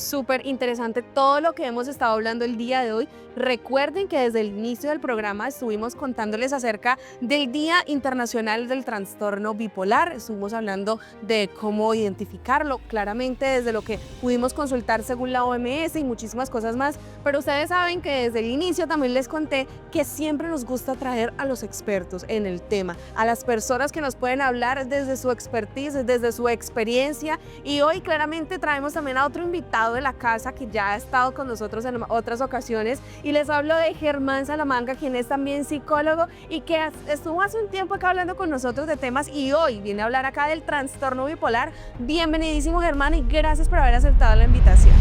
Súper interesante todo lo que hemos estado hablando el día de hoy. Recuerden que desde el inicio del programa estuvimos contándoles acerca del Día Internacional del Trastorno Bipolar. Estuvimos hablando de cómo identificarlo claramente desde lo que pudimos consultar según la OMS y muchísimas cosas más. Pero ustedes saben que desde el inicio también les conté que siempre nos gusta traer a los expertos en el tema, a las personas que nos pueden hablar desde su expertise, desde su experiencia. Y hoy claramente traemos también a otro invitado de la casa que ya ha estado con nosotros en otras ocasiones, y les hablo de Germán Salamanca, quien es también psicólogo y que estuvo hace un tiempo acá hablando con nosotros de temas y hoy viene a hablar acá del trastorno bipolar. Bienvenidísimo, Germán, y gracias por haber aceptado la invitación.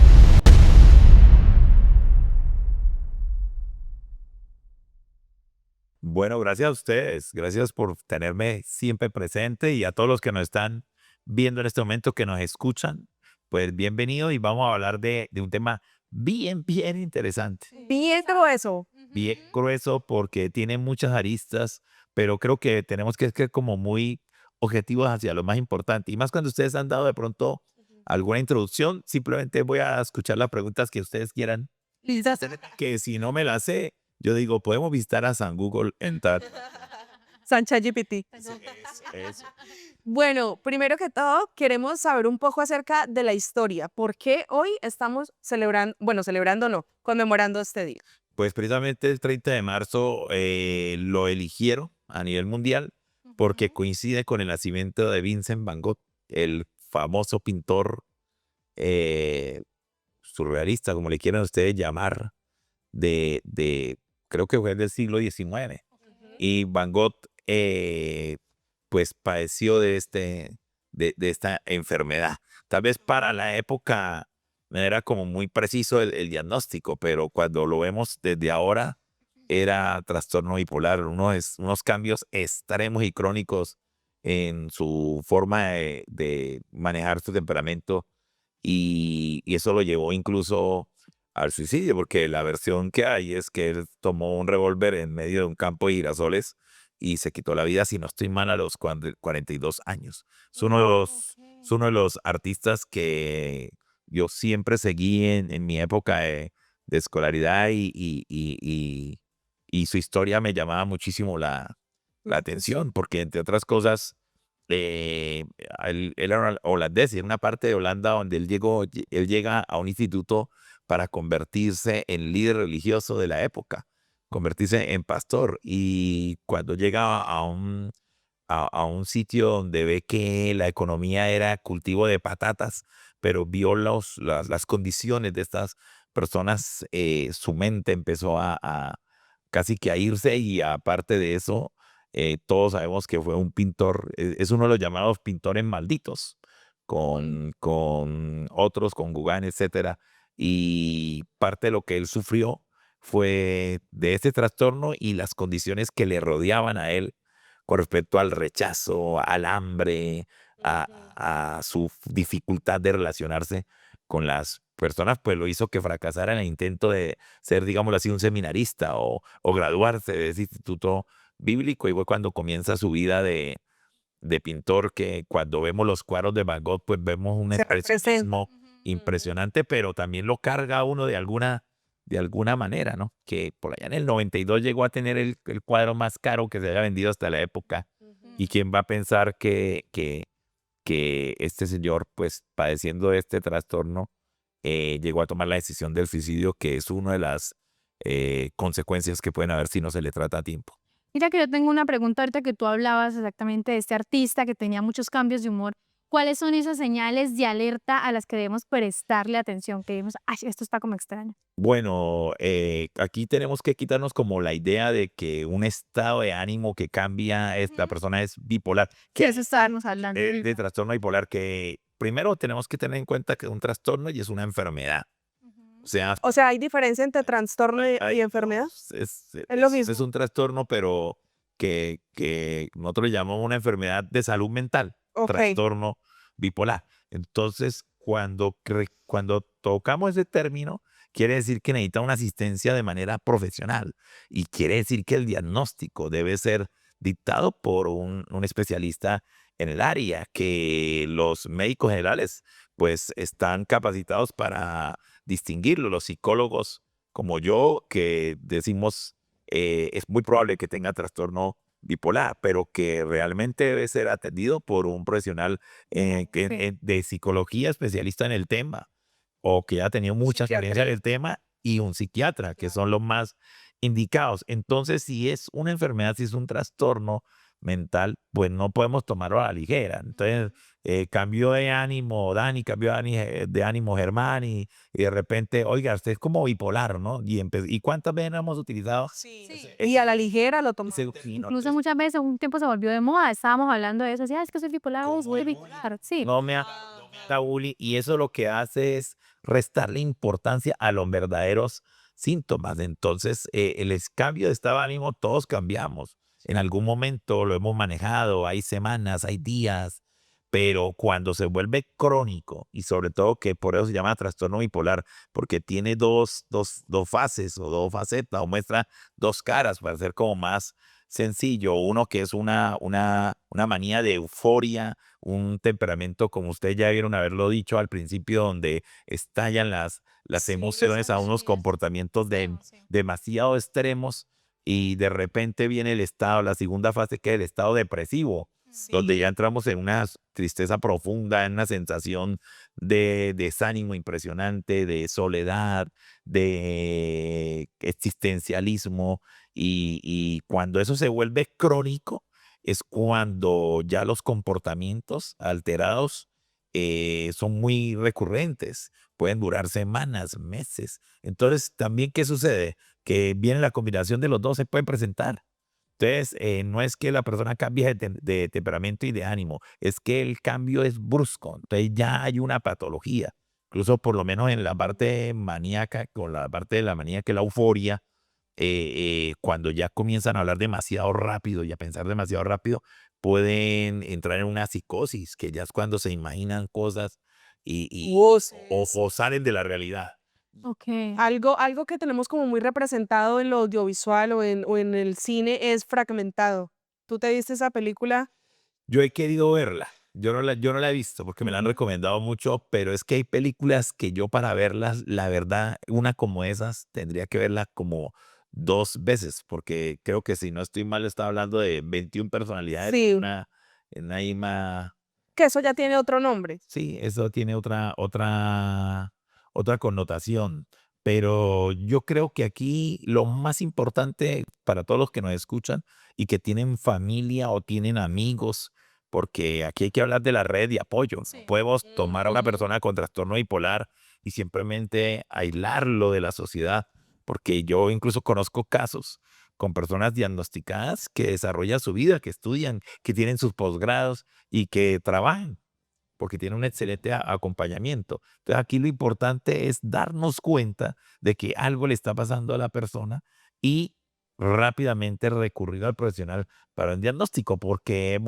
Bueno, gracias a ustedes, gracias por tenerme siempre presente y a todos los que nos están viendo en este momento, que nos escuchan, pues bienvenido y vamos a hablar de un tema bien interesante, Bien grueso. bien grueso porque tiene muchas aristas, pero creo que tenemos que ser como muy objetivos hacia lo más importante y más cuando ustedes han dado de pronto alguna introducción, simplemente voy a escuchar las preguntas que ustedes quieran, que si no me las sé, yo digo, podemos visitar a San Google en tal. Sancha GPT. Eso. Bueno, primero que todo, queremos saber un poco acerca de la historia. ¿Por qué hoy estamos celebrando, bueno, celebrando no, conmemorando este día? Pues precisamente el 30 de marzo lo eligieron a nivel mundial porque coincide con el nacimiento de Vincent Van Gogh, el famoso pintor surrealista, como le quieran ustedes llamar, de creo que fue del siglo XIX. Y Van Gogh pues padeció de esta enfermedad. Tal vez para la época no era como muy preciso el diagnóstico, pero cuando lo vemos desde ahora, era trastorno bipolar, unos cambios extremos y crónicos en su forma de manejar su temperamento y eso lo llevó incluso al suicidio, porque la versión que hay es que él tomó un revólver en medio de un campo de girasoles y se quitó la vida, si no estoy mal, a los 42 años. Es uno de los artistas que yo siempre seguí en mi época de escolaridad y su historia me llamaba muchísimo la atención, porque entre otras cosas, eh, él era holandés y en una parte de Holanda donde él llega a un instituto para convertirse en líder religioso de la época, convertirse en pastor. Y cuando llega a un sitio donde ve que la economía era cultivo de patatas, pero vio las condiciones de estas personas, su mente empezó a casi que a irse y aparte de eso, todos sabemos que fue un pintor, es uno de los llamados pintores malditos, con otros, con Gauguin, etcétera. Y parte de lo que él sufrió fue de este trastorno y las condiciones que le rodeaban a él con respecto al rechazo, al hambre, a su dificultad de relacionarse con las personas, pues lo hizo que fracasara en el intento de ser, digámoslo así, un seminarista o graduarse de ese instituto bíblico. Y fue cuando comienza su vida de pintor, que cuando vemos los cuadros de Van Gogh, pues vemos un Se representa. expresionismo impresionante, pero también lo carga a uno de alguna manera, ¿no? Que por allá en el 92 llegó a tener el cuadro más caro que se haya vendido hasta la época. ¿Y quién va a pensar que este señor, pues padeciendo de este trastorno, llegó a tomar la decisión del suicidio, que es una de las consecuencias que pueden haber si no se le trata a tiempo? Mira que yo tengo una pregunta ahorita que tú hablabas exactamente de este artista que tenía muchos cambios de humor. ¿Cuáles son esas señales de alerta a las que debemos prestarle atención? Que digamos, ay, esto está como extraño. Bueno, aquí tenemos que quitarnos como la idea de que un estado de ánimo que cambia, esta Ujú. persona es bipolar, Sí, que eso estábamos hablando. de trastorno bipolar, que primero tenemos que tener en cuenta que es un trastorno y es una enfermedad. O Ujú. sea, O sea, ¿hay diferencia entre trastorno y no, enfermedad? es, Es lo es mismo. un trastorno, pero que nosotros le llamamos una enfermedad de salud mental, Ok. trastorno bipolar. Entonces, cuando tocamos ese término, quiere decir que necesita una asistencia de manera profesional y quiere decir que el diagnóstico debe ser dictado por un especialista en el área, que los médicos generales pues están capacitados para distinguirlo. Los psicólogos como yo, que decimos es muy probable que tenga trastorno bipolar, pero que realmente debe ser atendido por un profesional Sí. de psicología especialista en el tema, o que ha tenido mucha experiencia en Psiquiatría. el tema, y un psiquiatra, que son los más indicados. Entonces, si es una enfermedad, si es un trastorno mental, pues no podemos tomarlo a la ligera. Entonces, cambió de ánimo Dani, cambió de ánimo Germán, y de repente, oiga, usted es como bipolar, ¿no? ¿Y cuántas veces no hemos utilizado Sí. ese, Y a la ligera lo tomamos. ese término? Incluso muchas veces un tiempo se volvió de moda, estábamos hablando de eso, decía, es que soy bipolar, oh, ¿Cómo soy es? bipolar. Sí, No me haga bullying, y eso lo que hace es restarle importancia a los verdaderos síntomas. Entonces, el cambio de estado de ánimo, todos cambiamos. En algún momento lo hemos manejado, hay semanas, hay días, pero cuando se vuelve crónico, y sobre todo que por eso se llama trastorno bipolar, porque tiene dos fases o dos facetas, o muestra dos caras, para ser como más sencillo. Uno que es una manía de euforia, un temperamento, como ustedes ya vieron haberlo dicho al principio, donde estallan las Sí, las emociones a unos energías. comportamientos demasiado extremos, y de repente viene el estado, la segunda fase, que es el estado depresivo, donde ya Sí. entramos en una tristeza profunda, en una sensación de desánimo impresionante, de soledad, de existencialismo, y cuando eso se vuelve crónico, es cuando ya los comportamientos alterados son muy recurrentes, pueden durar semanas, meses. Entonces, también, ¿qué sucede? Que viene la combinación de los dos, se puede presentar. Entonces, no es que la persona cambie de temperamento y de ánimo, es que el cambio es brusco. Entonces, ya hay una patología. Incluso, por lo menos en la parte maníaca, con la parte de la manía, que es la euforia, cuando ya comienzan a hablar demasiado rápido y a pensar demasiado rápido, pueden entrar en una psicosis, que ya es cuando se imaginan cosas, o salen de la realidad. ok. Algo que tenemos como muy representado en lo audiovisual o en el cine es Fragmentado. ¿Tú te viste esa película? Yo he querido verla. Yo no la he visto porque me la han Ujú. recomendado mucho, pero es que hay películas que yo, para verlas, la verdad, una como esas, tendría que verla como 2 veces, porque creo que, si no estoy mal, estaba hablando de 21 personalidades Sí, en una misma. que eso ya tiene otro nombre. Sí, eso tiene otra connotación, pero yo creo que aquí lo más importante para todos los que nos escuchan y que tienen familia o tienen amigos, porque aquí hay que hablar de la red de apoyo. No podemos tomar a una persona con trastorno bipolar y simplemente aislarlo de la sociedad, porque yo incluso conozco casos con personas diagnosticadas que desarrollan su vida, que estudian, que tienen sus posgrados y que trabajan porque tiene un excelente acompañamiento. Entonces, aquí lo importante es darnos cuenta de que algo le está pasando a la persona, y rápidamente recurrir al profesional para un diagnóstico, porque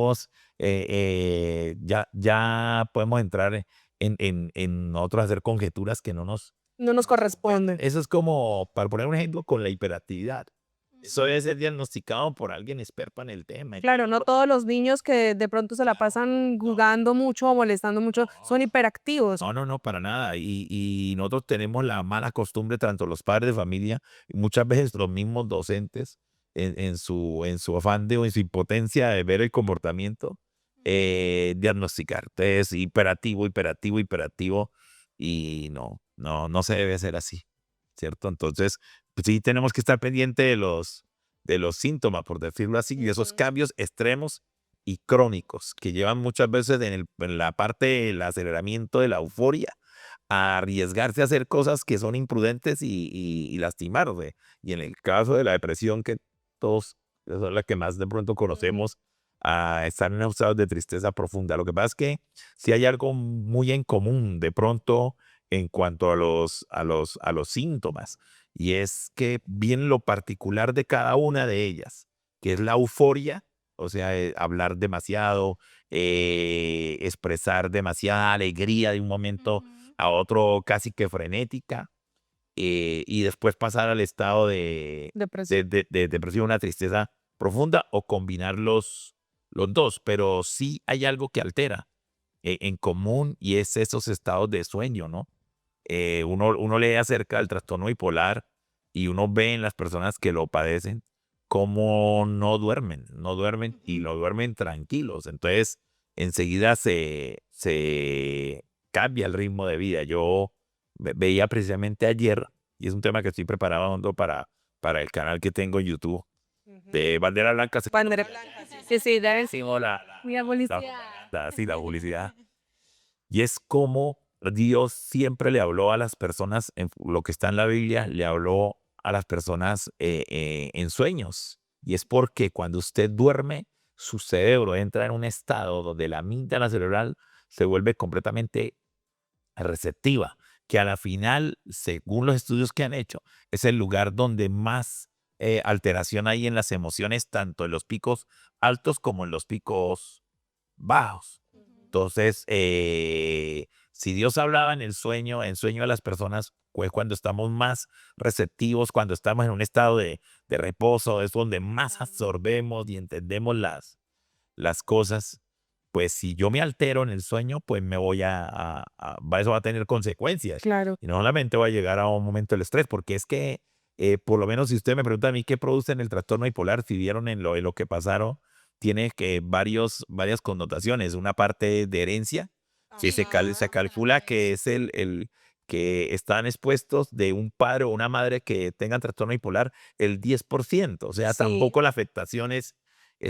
ya podemos entrar en nosotros hacer conjeturas que no nos. No nos corresponde. Eso es como, para poner un ejemplo, con la hiperactividad. Eso debe ser diagnosticado por alguien experto en el tema. Claro, no todos los niños que de pronto se la pasan jugando mucho o molestando mucho son hiperactivos. No, no, no, para nada. Y nosotros tenemos la mala costumbre, tanto los padres de familia y muchas veces los mismos docentes, en su afán o en su impotencia de ver el comportamiento, diagnosticar. Entonces, hiperactivo, hiperactivo, hiperactivo, y no se debe ser así, ¿cierto? Entonces, pues sí tenemos que estar pendiente de los síntomas, por decirlo así, y esos Ujú. cambios extremos y crónicos, que llevan muchas veces en la parte del aceleramiento de la euforia a arriesgarse a hacer cosas que son imprudentes, y lastimarse. Y en el caso de la depresión, que todos, esa es la que más de pronto Ujú. conocemos, a estar en estados de tristeza profunda. Lo que pasa es que si hay algo muy en común de pronto en cuanto a los síntomas, y es que bien lo particular de cada una de ellas, que es la euforia, o sea, hablar demasiado, expresar demasiada alegría de un momento Ujú. a otro, casi que frenética, y después pasar al estado de, Depresión. de, de- de depresión, una tristeza profunda, o combinar los dos, pero sí hay algo que altera en común y es esos estados de sueño, ¿no? Uno lee acerca del trastorno bipolar y uno ve en las personas que lo padecen cómo no duermen y no duermen tranquilos. Entonces, enseguida se cambia el ritmo de vida. Yo veía precisamente ayer, y es un tema que estoy preparando para el canal que tengo en YouTube, de Bandera Blanca. Bandera blanca, sí, sí, debe ser. Hicimos Mira, policía. sí, la publicidad. Y es como Dios siempre le habló a las personas, en lo que está en la Biblia, le habló a las personas en sueños. Y es porque cuando usted duerme, su cerebro entra en un estado donde la amígdala cerebral se vuelve completamente receptiva, que a la final, según los estudios que han hecho, es el lugar donde más alteración hay en las emociones, tanto en los picos altos como en los picos bajos. Entonces, si Dios hablaba en sueño de las personas, pues cuando estamos más receptivos, cuando estamos en un estado de reposo, es donde más absorbemos y entendemos las cosas. Pues si yo me altero en el sueño, pues me voy eso va a tener consecuencias. Claro. Y no solamente va a llegar a un momento del estrés, porque es que, por lo menos si usted me pregunta a mí qué produce en el trastorno bipolar, si vieron en lo que pasaron, tiene que varias connotaciones. Una parte de herencia, que se calcula que es el que están expuestos de un padre o una madre que tengan trastorno bipolar el 10%. O sea, Sí. tampoco la afectación es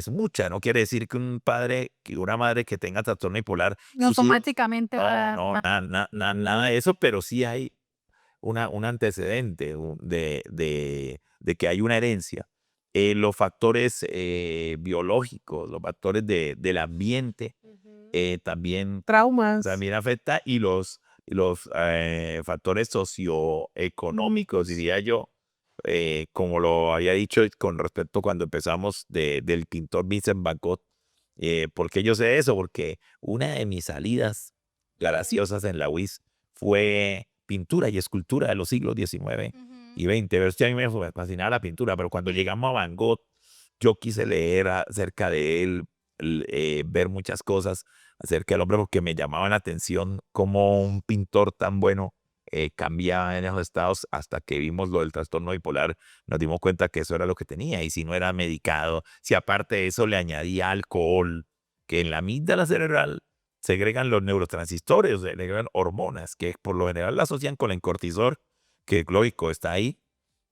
mucha. No quiere decir que un padre, que una madre que tenga trastorno bipolar, sus hijos- Automáticamente va no, nada de eso, pero sí hay un antecedente de que hay una herencia. Los factores biológicos, los factores del ambiente también Traumas. afecta, y los factores socioeconómicos, diría yo, como lo había dicho con respecto cuando empezamos del pintor Vincent Van Gogh. ¿Por qué yo sé eso? Porque una de mis salidas graciosas en la UIS fue pintura y escultura de los siglos XIX y XX. Pero es que a mí me fascinaba la pintura, pero cuando llegamos a Van Gogh, yo quise leer acerca de él, ver muchas cosas acerca del hombre, porque me llamaba la atención cómo un pintor tan bueno cambiaba en esos estados. Hasta que vimos lo del trastorno bipolar, nos dimos cuenta que eso era lo que tenía, y si no era medicado, si aparte de eso le añadía alcohol, que en la amígdala cerebral segregan los neurotransmisores, segregan hormonas que por lo general la asocian con el cortisol, que lógico está ahí,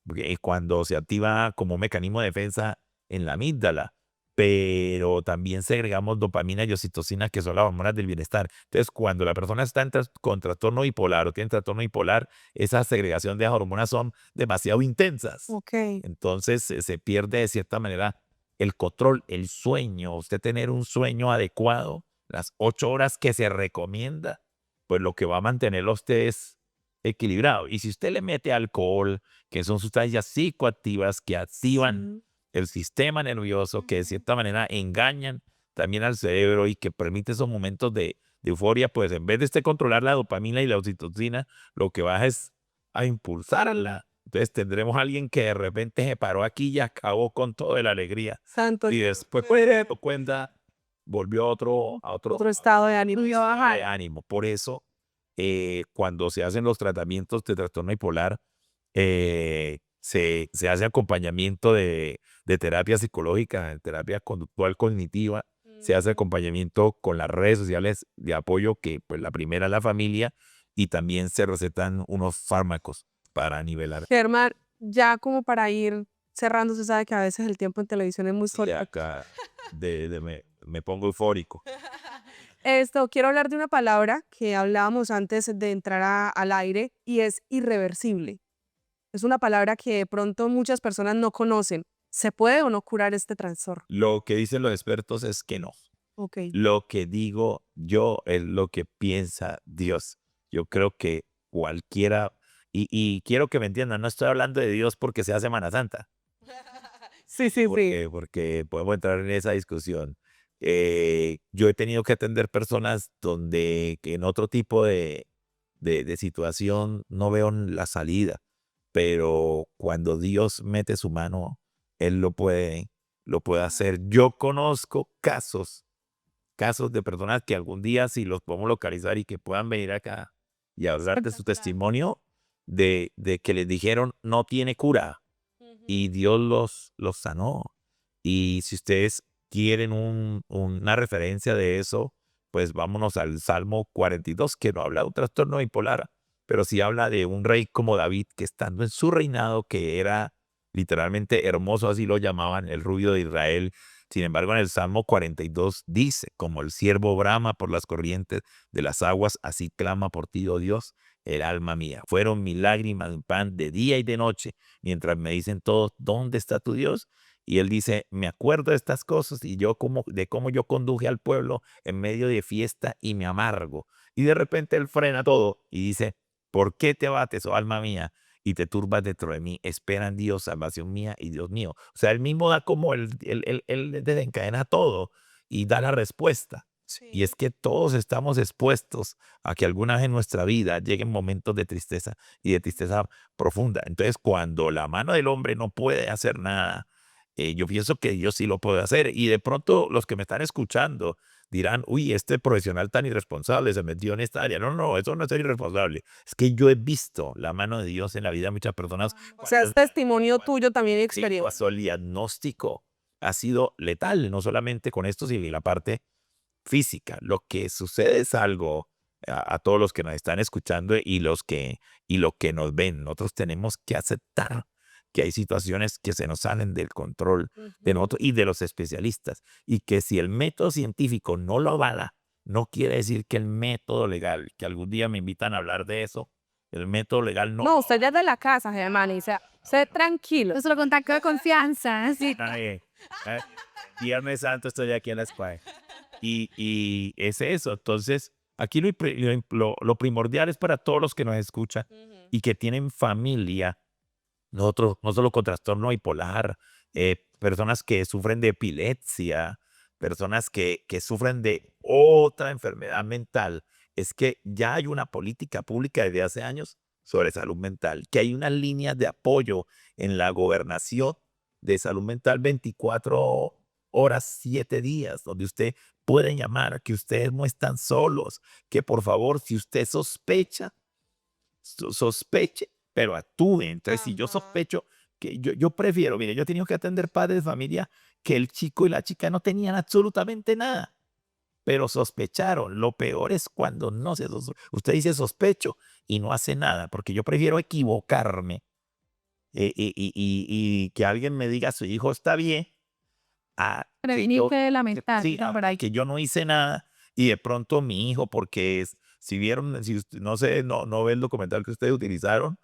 porque cuando se activa como un mecanismo de defensa en la amígdala, pero también segregamos dopamina y oxitocina, que son las hormonas del bienestar. Entonces, cuando la persona está con trastorno bipolar o tiene trastorno bipolar, esa segregación de esas hormonas son demasiado intensas. Ok. Entonces, se pierde de cierta manera el control, el sueño. Usted tener un sueño adecuado, las 8 horas que se recomienda, pues lo que va a mantenerlo a usted es equilibrado. Y si usted le mete alcohol, que son sustancias psicoactivas que activan el sistema nervioso, que de cierta manera engañan también al cerebro y que permite esos momentos de euforia, pues en vez de controlar la dopamina y la oxitocina, lo que va es a impulsarla. Entonces tendremos a alguien que de repente se paró aquí y acabó con toda la alegría. Santo. Y después pues, cuenta, volvió a otro Otro estado de ánimo. de ánimo. Por eso, cuando se hacen los tratamientos de trastorno bipolar, se hace acompañamiento de terapia psicológica, de terapia conductual cognitiva, se hace acompañamiento con las redes sociales de apoyo, que pues la primera es la familia, y también se recetan unos fármacos para nivelar. Germán, ya como para ir cerrando, se sabe que a veces el tiempo en televisión es muy Sí, corto. acá me pongo eufórico. Quiero hablar de una palabra que hablábamos antes de entrar al aire, y es irreversible. Es una palabra que de pronto muchas personas no conocen. ¿Se puede o no curar este trastorno? Lo que dicen los expertos es que no. Ok. Lo que digo yo es lo que piensa Dios. Yo creo que cualquiera, y quiero que me entiendan, no estoy hablando de Dios porque sea Semana Santa, Sí, sí, sí. porque podemos entrar en esa discusión. Yo he tenido que atender personas donde que en otro tipo de situación no veo la salida, pero cuando Dios mete su mano, Él lo puede lo puede hacer. Yo conozco casos de personas que algún día, si los podemos localizar y que puedan venir acá y hablar de su testimonio, de que les dijeron no tiene cura y Dios los sanó. Y si ustedes quieren una referencia de eso, pues vámonos al Salmo 42, que no habla de un trastorno bipolar, pero sí habla de un rey como David, que estando en su reinado, que era literalmente hermoso, así lo llamaban, el rubio de Israel. Sin embargo, en el Salmo 42 dice, como el siervo brama por las corrientes de las aguas, así clama por ti, oh Dios, el alma mía. Fueron mis lágrimas en pan de día y de noche, mientras me dicen todos, ¿dónde está tu Dios? Y él dice, me acuerdo de estas cosas y de cómo yo conduje al pueblo en medio de fiesta y me amargo. Y de repente él frena todo y dice, ¿por qué te abates, oh alma mía, y te turbas dentro de mí? Espera en Dios, salvación mía y Dios mío. O sea, él mismo da como él desencadena todo y da la respuesta. Y es que todos estamos expuestos a que alguna vez en nuestra vida lleguen momentos de tristeza y de tristeza profunda. Entonces, cuando la mano del hombre no puede hacer nada, yo pienso que Dios sí lo puede hacer. Y de pronto los que me están escuchando dirán, uy, este profesional tan irresponsable se metió en esta área. No, no, eso no es ser irresponsable. Es que yo he visto la mano de Dios en la vida de muchas personas. O sea, es testimonio tuyo también y experiencia. Cuando el diagnóstico ha sido letal, no solamente con esto, sino en la parte física. Lo que sucede es algo a todos los que nos están escuchando y lo que nos ven. Nosotros tenemos que aceptar que hay situaciones que se nos salen del control de nosotros y de los especialistas, y que si el método científico no lo avala, no quiere decir que el método legal, que algún día me invitan a hablar de eso, el método legal no. No, usted ya es de la casa, Germán, y sea, sé tranquilo. Nuestro contacto de confianza, sí. Viernes Santo estoy aquí en la escuela. Y es eso. Entonces, aquí lo primordial es para todos los que nos escuchan y que tienen familia. Nosotros, no solo con trastorno bipolar, personas que sufren de epilepsia, personas que sufren de otra enfermedad mental, es que ya hay una política pública desde hace años sobre salud mental, que hay unas líneas de apoyo en la gobernación de salud mental 24 horas, 7 días, donde usted puede llamar, que ustedes no están solos, que por favor, si usted sospeche, pero actúe. Entonces, si yo sospecho, que yo prefiero, mire, yo he tenido que atender padres de familia que el chico y la chica no tenían absolutamente nada, pero sospecharon. Lo peor es cuando no se usted dice sospecho y no hace nada, porque yo prefiero equivocarme y que alguien me diga su hijo está bien, a Prevenirte de lamentar. sí, que yo no hice nada y de pronto mi hijo, porque si vieron, si usted, no sé, no ve el documental que ustedes utilizaron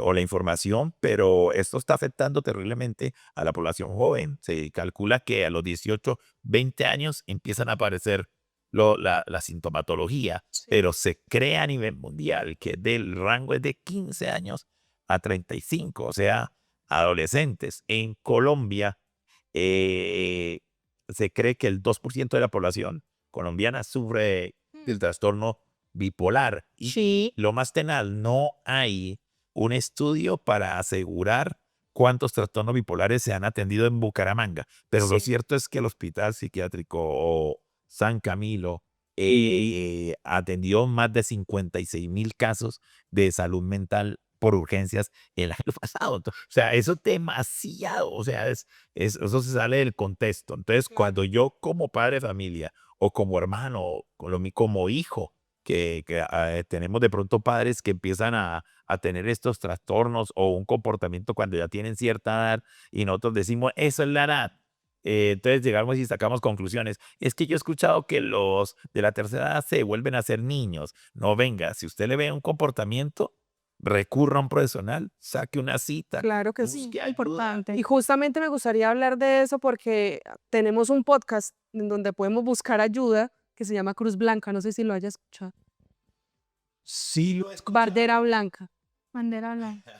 o la información, pero esto está afectando terriblemente a la población joven. Se calcula que a los 18, 20 años empiezan a aparecer la sintomatología, pero se cree a nivel mundial que del rango es de 15 años a 35, o sea, adolescentes. En Colombia, se cree que el 2% de la población colombiana sufre del trastorno bipolar. Y lo más tenaz, no hay un estudio para asegurar cuántos trastornos bipolares se han atendido en Bucaramanga. Pero lo cierto es que el Hospital Psiquiátrico San Camilo atendió más de 56,000 casos de salud mental por urgencias el año pasado. O sea, eso es demasiado. O sea, eso se sale del contexto. Entonces, cuando yo como padre de familia o como hermano, o como hijo, que tenemos de pronto padres que empiezan a tener estos trastornos o un comportamiento cuando ya tienen cierta edad y nosotros decimos, eso es la edad. Entonces llegamos y sacamos conclusiones. Es que yo he escuchado que los de la tercera edad se vuelven a ser niños. No, venga, si usted le ve un comportamiento, recurra a un profesional, saque una cita. Claro que sí. busque ayuda. Importante. Y justamente me gustaría hablar de eso porque tenemos un podcast en donde podemos buscar ayuda que se llama Cruz Blanca. No sé si lo hayas escuchado. Sí, lo he escuchado. Bandera Blanca. Bandera blanca.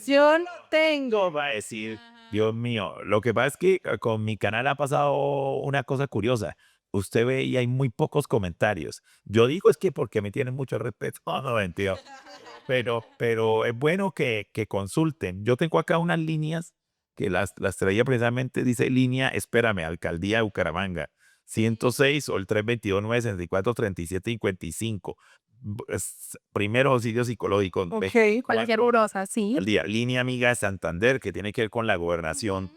Yo no tengo. ¿Cómo va a decir? Dios mío, lo que pasa es que con mi canal ha pasado una cosa curiosa. Usted ve y hay muy pocos comentarios. Yo digo es que porque me tienen mucho respeto. No, no, mentira. pero es bueno que consulten. Yo tengo acá unas líneas que las traía precisamente, dice línea, espérame, Alcaldía de Bucaramanga, 106 o el 321-964-3755. Primeros auxilios psicológicos. Ok, Cualquier cuatro urosa, sí. al día. Línea amiga de Santander, que tiene que ver con la gobernación,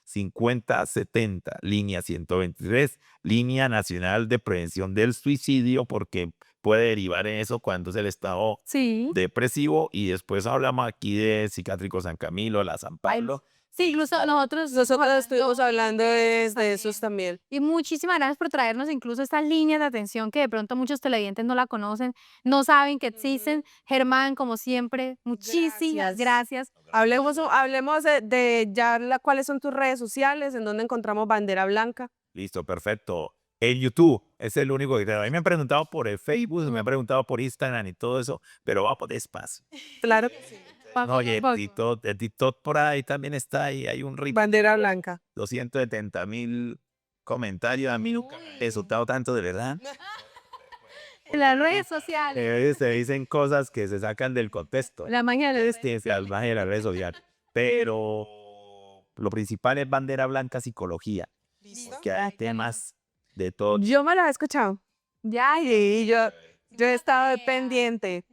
300-916-5070. Línea 123, línea nacional de prevención del suicidio, porque puede derivar en eso cuando es el estado Sí. depresivo. Y después hablamos aquí de Psiquiátrico San Camilo, la San Pablo. Sí, incluso nosotros Estuvimos hablando de esos también. y muchísimas gracias por traernos incluso estas líneas de atención que de pronto muchos televidentes no la conocen, no saben que existen. Germán, como siempre, muchísimas gracias. Hablemos de ya cuáles son tus redes sociales, en dónde encontramos Bandera Blanca. Listo, perfecto. En YouTube es el único que tengo. A mí me han preguntado por el Facebook, me han preguntado por Instagram y todo eso, pero vamos despacio. Claro que sí. No, y el TikTok por ahí también está ahí. Hay un Bandera Blanca. 270,000 comentarios. A mí nunca me ha resultado tanto, de verdad. En las redes sociales. Se dicen cosas que se sacan del contexto. La magia de las Sí, al margen de las redes sociales. Pero lo principal es Bandera Blanca Psicología. Que hay temas de todo. Yo me la he escuchado. Ya, Y yo he estado pendiente.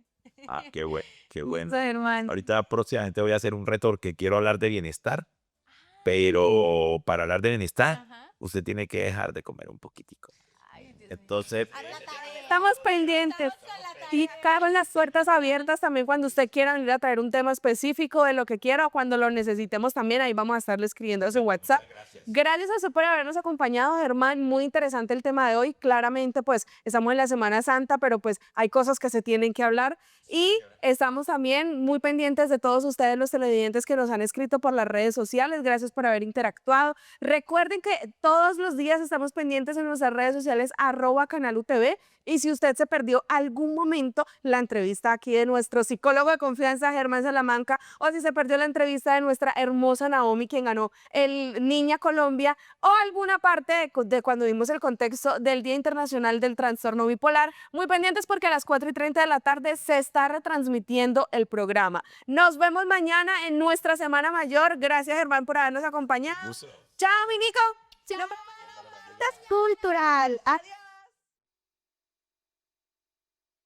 Ah, qué bueno, qué bueno. Germán. Ahorita próximamente voy a hacer un reto porque quiero hablar de bienestar, pero para hablar de bienestar, usted tiene que dejar de comer un poquitico. Entonces, Estamos pendientes. Y con las puertas abiertas también cuando usted quiera venir a traer un tema específico de lo que quiera o cuando lo necesitemos también, ahí vamos a estarle escribiendo a su WhatsApp. Gracias a usted por habernos acompañado, Germán. Muy interesante el tema de hoy. Claramente, pues, estamos en la Semana Santa, pero pues hay cosas que se tienen que hablar. Y estamos también muy pendientes de todos ustedes, los televidentes que nos han escrito por las redes sociales. Gracias por haber interactuado. Recuerden que todos los días estamos pendientes en nuestras redes sociales, @canalutv. Y si usted se perdió algún momento la entrevista aquí de nuestro psicólogo de confianza, Germán Salamanca, o si se perdió la entrevista de nuestra hermosa Naomi, quien ganó el Niña Colombia, o alguna parte de cuando vimos el contexto del Día Internacional del Trastorno Bipolar, muy pendientes porque a las 4:30 de la tarde se está retransmitiendo el programa. Nos vemos mañana en nuestra Semana Mayor. Gracias, Germán, por habernos acompañado. Chao, mi Nico. Cultural. Adiós.